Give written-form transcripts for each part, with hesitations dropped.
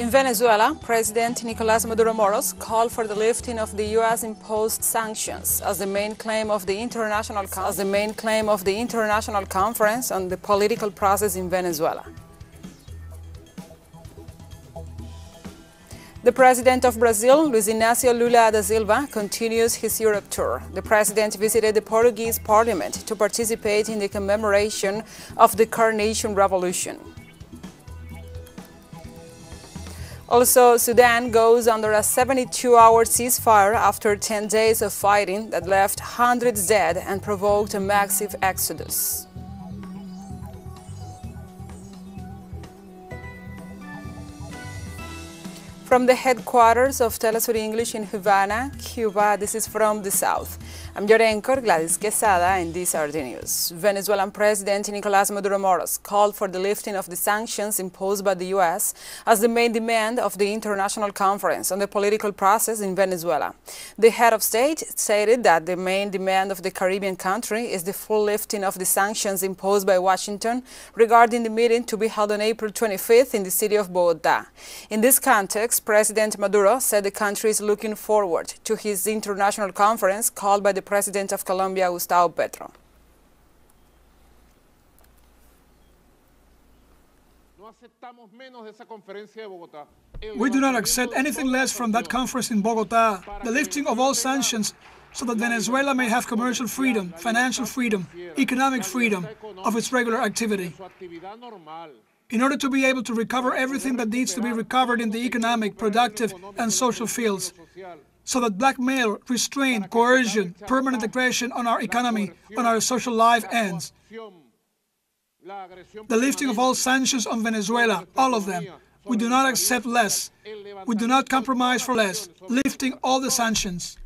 In Venezuela, President Nicolás Maduro Moros called for the lifting of the U.S.-imposed sanctions as the main claim of the international conference on the political process in Venezuela. The president of Brazil, Luiz Inácio Lula da Silva, continues his Europe tour. The president visited the Portuguese parliament to participate in the commemoration of the Carnation Revolution. Also, Sudan goes under a 72-hour ceasefire after 10 days of fighting that left hundreds dead and provoked a massive exodus. From the headquarters of TeleSUR English in Havana, Cuba, this is From the South. I'm your anchor, Gladys Quesada, and these are the news. Venezuelan President Nicolás Maduro Moros called for the lifting of the sanctions imposed by the U.S. as the main demand of the international conference on the political process in Venezuela. The head of state stated that the main demand of the Caribbean country is the full lifting of the sanctions imposed by Washington regarding the meeting to be held on April 25th in the city of Bogotá. In this context, President Maduro said the country is looking forward to his international conference called by the President of Colombia, Gustavo Petro. We do not accept anything less from that conference in Bogotá, the lifting of all sanctions so that Venezuela may have commercial freedom, financial freedom, economic freedom of its regular activity. In order to be able to recover everything that needs to be recovered in the economic, productive, and social fields, so that blackmail, restraint, coercion, permanent aggression on our economy, on our social life ends. The lifting of all sanctions on Venezuela, all of them. We do not accept less. We do not compromise for less. Lifting all the sanctions.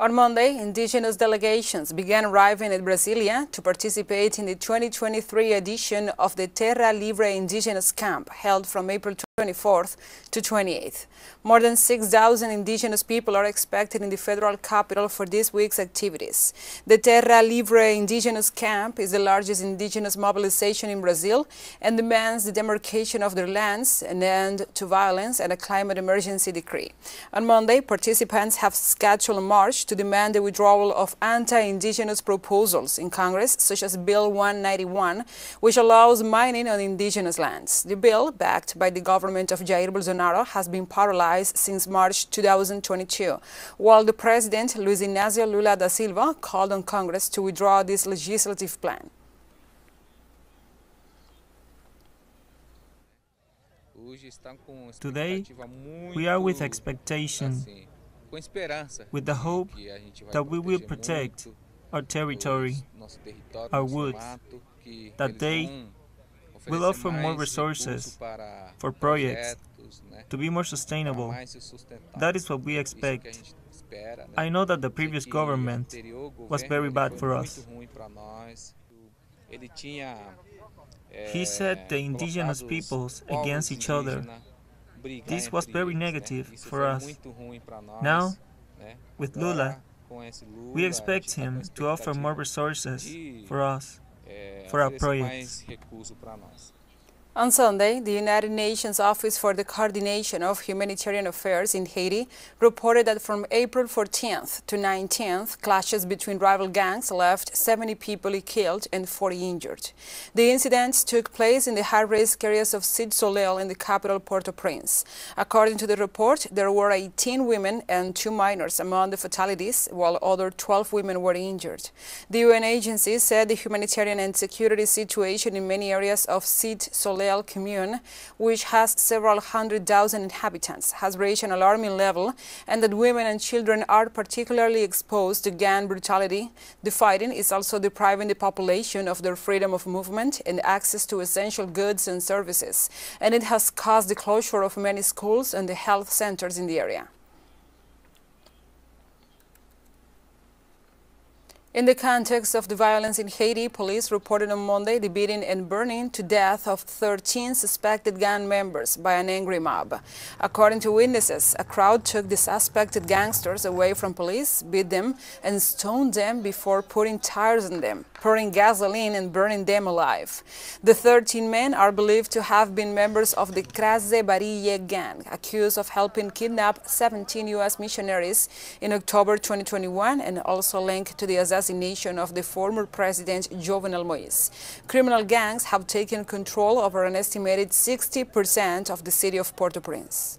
On Monday, indigenous delegations began arriving at Brasilia to participate in the 2023 edition of the Terra Libre Indigenous Camp, held from April 24th to 28th. More than 6,000 indigenous people are expected in the federal capital for this week's activities. The Terra Libre Indigenous Camp is the largest indigenous mobilization in Brazil and demands the demarcation of their lands, an end to violence, and a climate emergency decree. On Monday, participants have scheduled a march to demand the withdrawal of anti-indigenous proposals in Congress, such as Bill 191, which allows mining on indigenous lands. The bill, backed by the government of Jair Bolsonaro, has been paralyzed since March 2022, while the president, Luiz Inácio Lula da Silva, called on Congress to withdraw this legislative plan. Today, we are with expectation, with the hope that we will protect our territory, our woods, that they will offer more resources for projects to be more sustainable. That is what we expect. I know that the previous government was very bad for us. He set the indigenous peoples against each other. This was very negative for us. Now, with Lula, we expect him to offer more resources for us, for our projects. On Sunday, the United Nations Office for the Coordination of Humanitarian Affairs in Haiti reported that from April 14th to 19th, clashes between rival gangs left 70 people killed and 40 injured. The incidents took place in the high-risk areas of Cid Soleil in the capital Port-au-Prince. According to the report, there were 18 women and 2 minors among the fatalities, while other 12 women were injured. The UN agency said the humanitarian and security situation in many areas of Cid Soleil commune, which has several 100,000 inhabitants, has reached an alarming level, and that women and children are particularly exposed to gang brutality. The fighting is also depriving the population of their freedom of movement and access to essential goods and services, and it has caused the closure of many schools and the health centers in the area. In the context of the violence in Haiti, police reported on Monday the beating and burning to death of 13 suspected gang members by an angry mob. According to witnesses, a crowd took the suspected gangsters away from police, beat them, and stoned them before putting tires on them, pouring gasoline and burning them alive. The 13 men are believed to have been members of the Crase Barille gang, accused of helping kidnap 17 U.S. missionaries in October 2021 and also linked to the assassination of the former President Jovenel Moïse. Criminal gangs have taken control over an estimated 60% of the city of Port-au-Prince.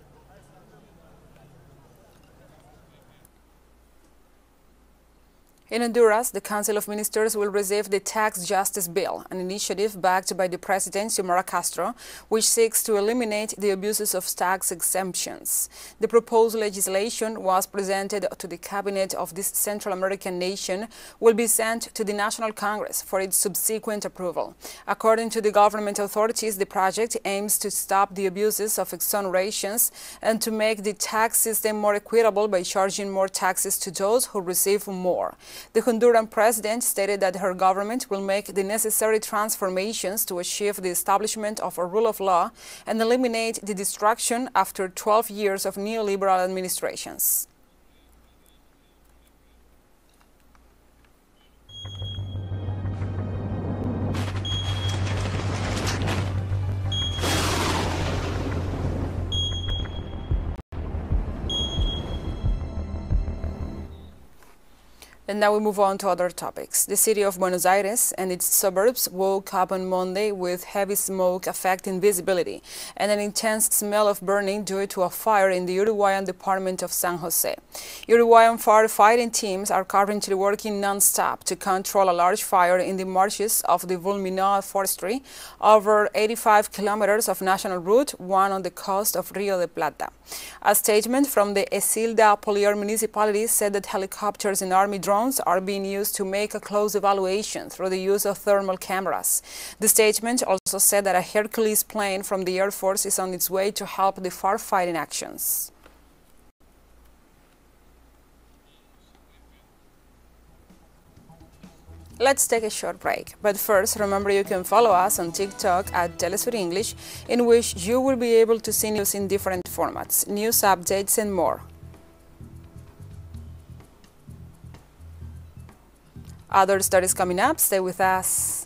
In Honduras, the Council of Ministers will receive the Tax Justice Bill, an initiative backed by the President Xiomara Castro, which seeks to eliminate the abuses of tax exemptions. The proposed legislation was presented to the cabinet of this Central American nation, will be sent to the National Congress for its subsequent approval. According to the government authorities, the project aims to stop the abuses of exonerations and to make the tax system more equitable by charging more taxes to those who receive more. The Honduran president stated that her government will make the necessary transformations to achieve the establishment of a rule of law and eliminate the destruction after 12 years of neoliberal administrations. And now we move on to other topics. The city of Buenos Aires and its suburbs woke up on Monday with heavy smoke affecting visibility and an intense smell of burning due to a fire in the Uruguayan department of San Jose. Uruguayan firefighting teams are currently working non-stop to control a large fire in the marshes of the Vulminal Forestry, over 85 kilometers of National Route 1 on the coast of Rio de Plata. A statement from the Isilda Poliar municipality said that helicopters and army drones are being used to make a close evaluation through the use of thermal cameras. The statement also said that a Hercules plane from the Air Force is on its way to help the firefighting actions. Let's take a short break, but first remember you can follow us on TikTok at TeleSUR English, in which you will be able to see news in different formats, news updates and more. Other stories coming up, stay with us.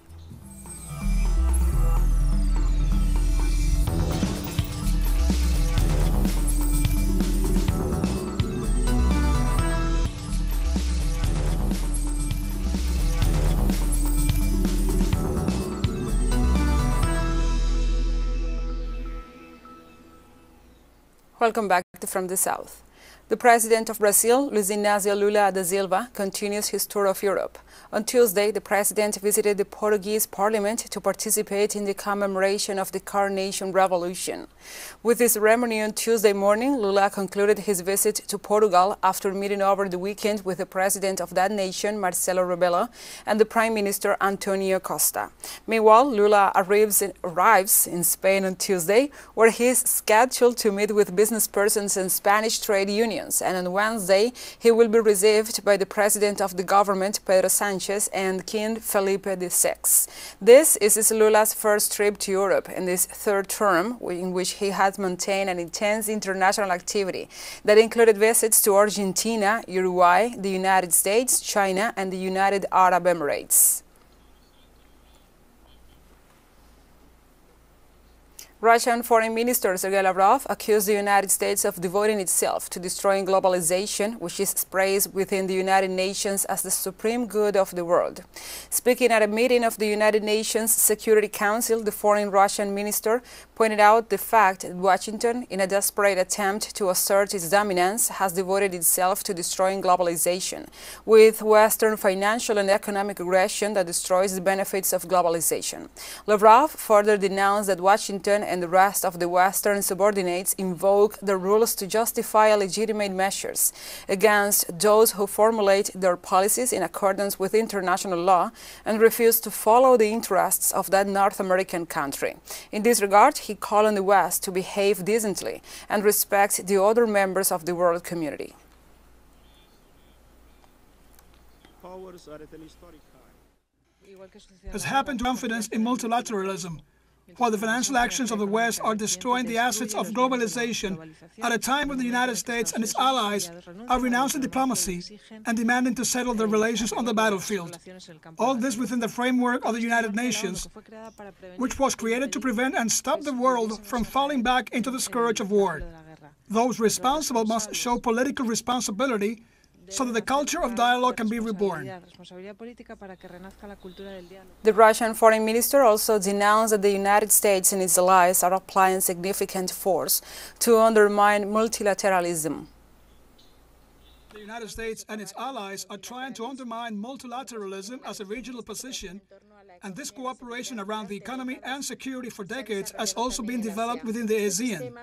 Welcome back to From the South. The President of Brazil, Luiz Inácio Lula da Silva, continues his tour of Europe. On Tuesday, the President visited the Portuguese Parliament to participate in the commemoration of the Carnation Revolution. With his ceremony on Tuesday morning, Lula concluded his visit to Portugal after meeting over the weekend with the President of that nation, Marcelo Rebelo, and the Prime Minister, Antonio Costa. Meanwhile, Lula arrives in Spain on Tuesday, where he is scheduled to meet with business persons and Spanish trade unions. And on Wednesday, he will be received by the President of the government, Pedro Sánchez, and King Felipe VI. This is Lula's first trip to Europe in this third term, in which he has maintained an intense international activity that included visits to Argentina, Uruguay, the United States, China, and the United Arab Emirates. Russian Foreign Minister Sergei Lavrov accused the United States of devoting itself to destroying globalization, which is praised within the United Nations as the supreme good of the world. Speaking at a meeting of the United Nations Security Council, the foreign Russian minister pointed out the fact that Washington, in a desperate attempt to assert its dominance, has devoted itself to destroying globalization, with Western financial and economic aggression that destroys the benefits of globalization. Lavrov further denounced that Washington and the rest of the Western subordinates invoke the rules to justify legitimate measures against those who formulate their policies in accordance with international law and refuse to follow the interests of that North American country. In this regard, he called on the West to behave decently and respect the other members of the world community. has happened to confidence in multilateralism, while the financial actions of the West are destroying the assets of globalization at a time when the United States and its allies are renouncing diplomacy and demanding to settle their relations on the battlefield. All this within the framework of the United Nations, which was created to prevent and stop the world from falling back into the scourge of war. Those responsible must show political responsibility so that the culture of dialogue can be reborn. The Russian foreign minister also denounced that the United States and its allies are applying significant force to undermine multilateralism. The United States and its allies are trying to undermine multilateralism as a regional position, and this cooperation around the economy and security for decades has also been developed within the ASEAN.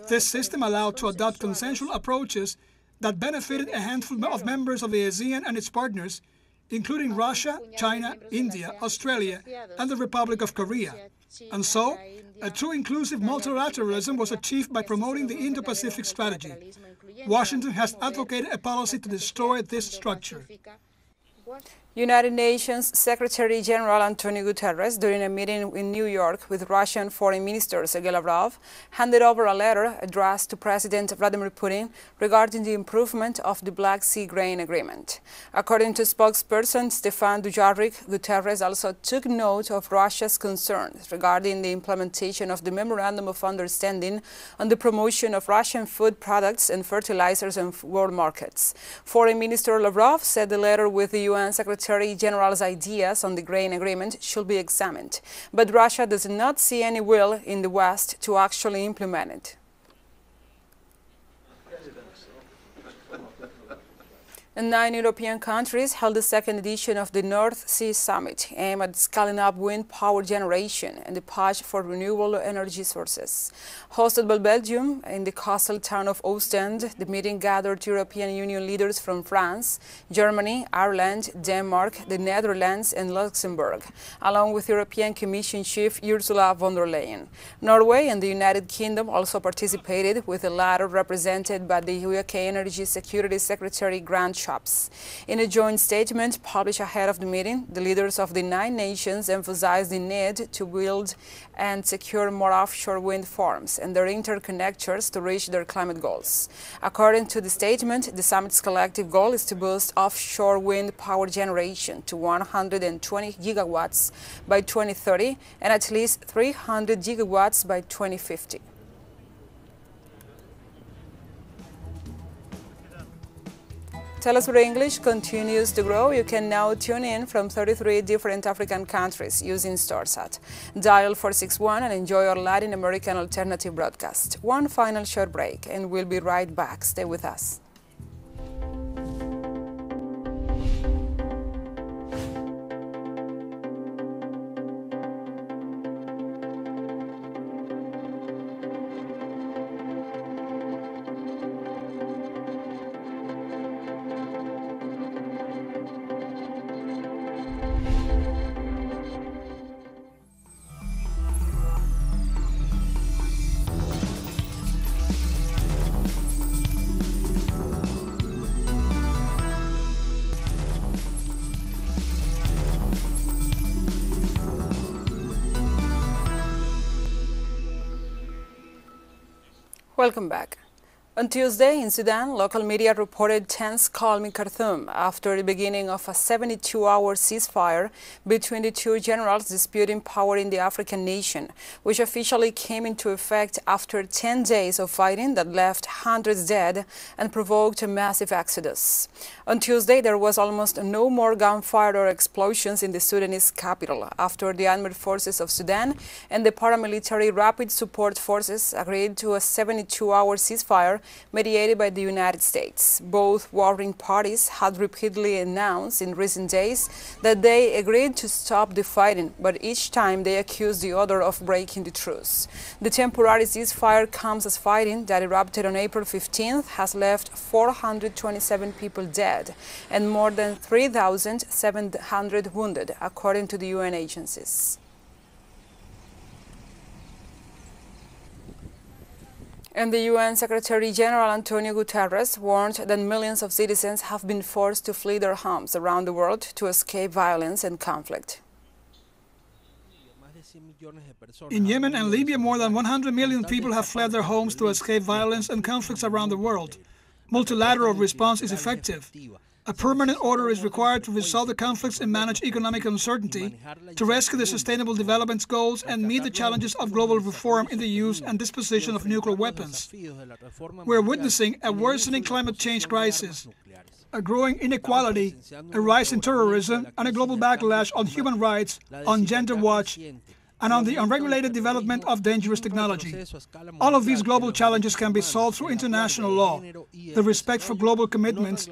This system allowed to adopt consensual approaches that benefited a handful of members of the ASEAN and its partners, including Russia, China, India, Australia, and the Republic of Korea. And so, a true inclusive multilateralism was achieved by promoting the Indo-Pacific strategy. Washington has advocated a policy to destroy this structure. United Nations Secretary General Antonio Gutierrez, during a meeting in New York with Russian Foreign Minister Sergei Lavrov, handed over a letter addressed to President Vladimir Putin regarding the improvement of the Black Sea grain agreement. According to spokesperson Stefan Dujarric, Gutierrez also took note of Russia's concerns regarding the implementation of the Memorandum of Understanding on the promotion of Russian food products and fertilizers on world markets. Foreign Minister Lavrov said the letter with the UN Secretary General's ideas on the grain agreement should be examined, but Russia does not see any will in the West to actually implement it. And 9 European countries held the second edition of the North Sea Summit, aimed at scaling up wind power generation and the push for renewable energy sources. Hosted by Belgium in the coastal town of Ostend, the meeting gathered European Union leaders from France, Germany, Ireland, Denmark, the Netherlands and Luxembourg, along with European Commission Chief Ursula von der Leyen. Norway and the United Kingdom also participated, with the latter represented by the UK Energy Security Secretary Grant Shapps. In a joint statement published ahead of the meeting, the leaders of the 9 nations emphasized the need to build and secure more offshore wind farms and their interconnectors to reach their climate goals. According to the statement, the summit's collective goal is to boost offshore wind power generation to 120 gigawatts by 2030 and at least 300 gigawatts by 2050. TeleSUR English continues to grow. You can now tune in from 33 different African countries using StarSat. Dial 461 and enjoy our Latin American alternative broadcast. One final short break and we'll be right back. Stay with us. Welcome back. On Tuesday in Sudan, local media reported tense calm in Khartoum after the beginning of a 72-hour ceasefire between the two generals disputing power in the African nation, which officially came into effect after 10 days of fighting that left hundreds dead and provoked a massive exodus. On Tuesday, there was almost no more gunfire or explosions in the Sudanese capital after the armed forces of Sudan and the paramilitary Rapid Support Forces agreed to a 72-hour ceasefire mediated by the United States. Both warring parties had repeatedly announced in recent days that they agreed to stop the fighting, but each time they accused the other of breaking the truce. The temporary ceasefire comes as fighting that erupted on April 15th has left 427 people dead and more than 3,700 wounded, according to the UN agencies. And the UN Secretary General Antonio Gutierrez warned that millions of citizens have been forced to flee their homes around the world to escape violence and conflict. In Yemen and Libya, more than 100 million people have fled their homes to escape violence and conflicts around the world. Multilateral response is effective. A permanent order is required to resolve the conflicts and manage economic uncertainty, to rescue the Sustainable Development Goals and meet the challenges of global reform in the use and disposition of nuclear weapons. We are witnessing a worsening climate change crisis, a growing inequality, a rise in terrorism, and a global backlash on human rights, on gender watch, and on the unregulated development of dangerous technology. All of these global challenges can be solved through international law, the respect for global commitments,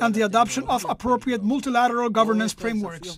and the adoption of appropriate multilateral governance frameworks.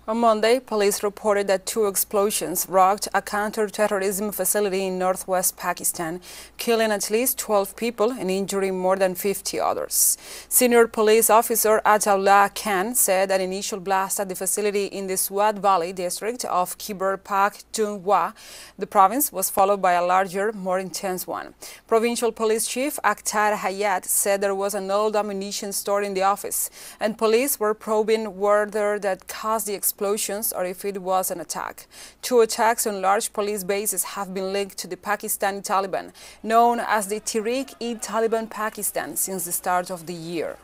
On Monday, police reported that 2 explosions rocked a counter-terrorism facility in northwest Pakistan, killing at least 12 people and injuring more than 50 others. Senior police officer Ataullah Khan said an initial blast at the facility in the Swat Valley district of Khyber Pakhtunkhwa, the province, was followed by a larger, more intense one. Provincial Police Chief Akhtar Hayat said there was an old ammunition store in the office, and police were probing whether that caused the explosions or if it was an attack. 2 attacks on large police bases have been linked to the Pakistani Taliban, known as the Tehreek-e-Taliban Pakistan, since the start of the year.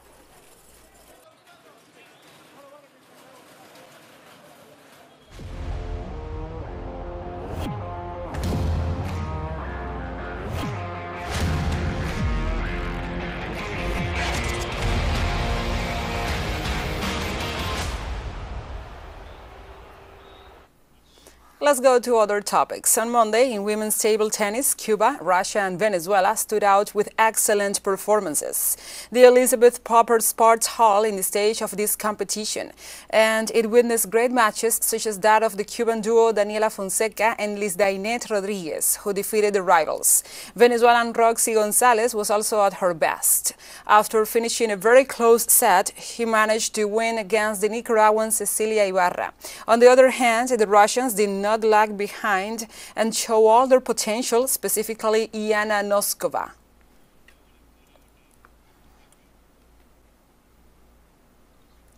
Let's go to other topics. On Monday, in women's table tennis, Cuba, Russia and Venezuela stood out with excellent performances. The Elizabeth Popper Sports Hall in the stage of this competition, and it witnessed great matches such as that of the Cuban duo Daniela Fonseca and Lisdainet Rodriguez, who defeated the rivals. Venezuelan Roxy Gonzalez was also at her best. After finishing a very close set, he managed to win against the Nicaraguan Cecilia Ibarra. On the other hand, the Russians did not lag behind and show all their potential, specifically Iana Noskova.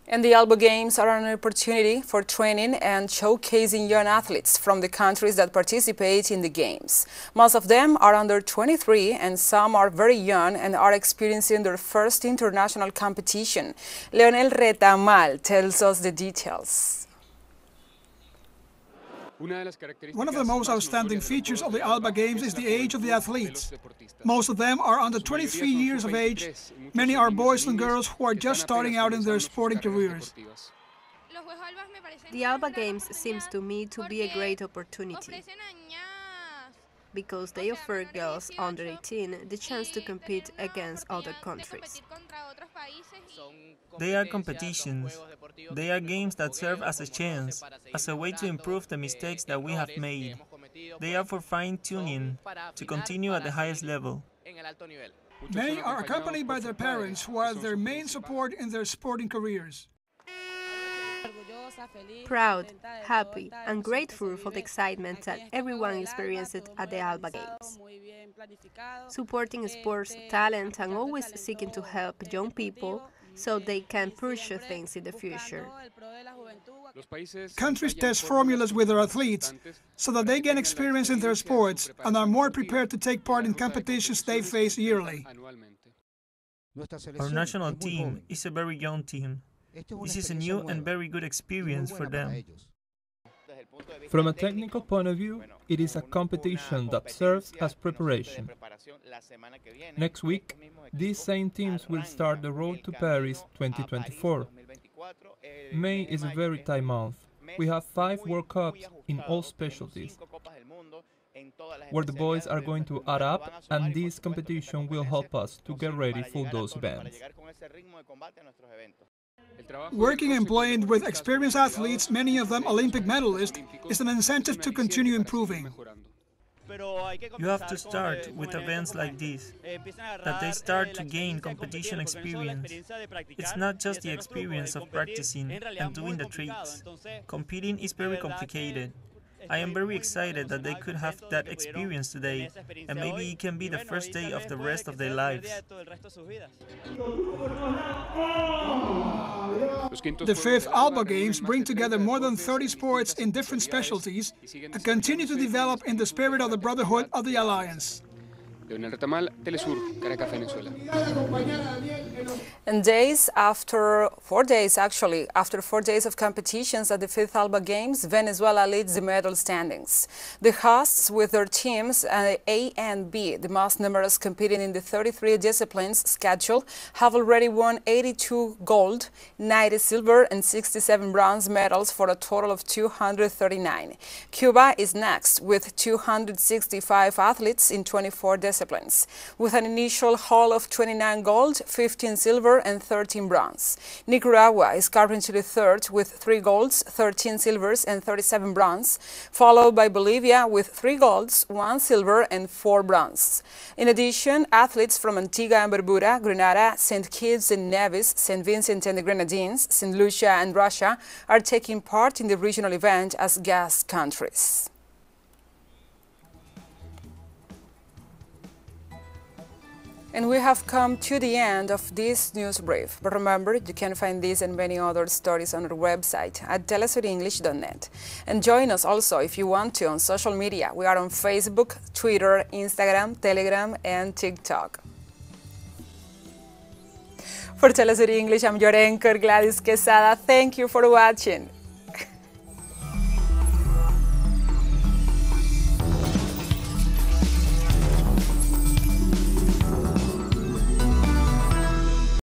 And the Alba Games are an opportunity for training and showcasing young athletes from the countries that participate in the Games. Most of them are under 23 and some are very young and are experiencing their first international competition. Leonel Retamal tells us the details. One of the most outstanding features of the Alba Games is the age of the athletes. Most of them are under 23 years of age. Many are boys and girls who are just starting out in their sporting careers. The Alba Games seems to me to be a great opportunity because they offer girls under 18 the chance to compete against other countries. They are competitions. They are games that serve as a chance, as a way to improve the mistakes that we have made. They are for fine-tuning, to continue at the highest level. Many are accompanied by their parents, who are their main support in their sporting careers. Proud, happy, and grateful for the excitement that everyone experienced at the Alba Games. Supporting sports talent and always seeking to help young people so they can pursue things in the future. Countries test formulas with their athletes so that they gain experience in their sports and are more prepared to take part in competitions they face yearly. Our national team is a very young team. This is a new and very good experience for them. From a technical point of view, it is a competition that serves as preparation. Next week, these same teams will start the road to Paris 2024. May is a very tight month. We have 5 World Cups in all specialties, where the boys are going to add up, and this competition will help us to get ready for those events. Working and playing with experienced athletes, many of them Olympic medalists, is an incentive to continue improving. You have to start with events like this, that they start to gain competition experience. It's not just the experience of practicing and doing the tricks. Competing is very complicated. I am very excited that they could have that experience today, and maybe it can be the first day of the rest of their lives. The fifth ALBA Games bring together more than 30 sports in different specialties and continue to develop in the spirit of the Brotherhood of the Alliance. TeleSUR, Caracas, Venezuela. And after 4 days of competitions at the 5th ALBA Games, Venezuela leads the medal standings. The hosts, with their teams A and B, the most numerous competing in the 33 disciplines schedule, have already won 82 gold, 90 silver and 67 bronze medals for a total of 239. Cuba is next with 265 athletes in 24 disciplines, with an initial haul of 29 gold, 15 silver and 13 bronze. Nicaragua is currently third with 3 golds, 13 silvers and 37 bronze, followed by Bolivia with 3 golds, 1 silver and 4 bronze. In addition, athletes from Antigua and Barbuda, Grenada, St. Kitts and Nevis, St. Vincent and the Grenadines, St. Lucia and Russia are taking part in the regional event as guest countries. And we have come to the end of this news brief. But remember, you can find this and many other stories on our website at telesurenglish.net. And join us also, if you want to, on social media. We are on Facebook, Twitter, Instagram, Telegram, and TikTok. For TeleSUR English, I'm your anchor, Gladys Quesada. Thank you for watching.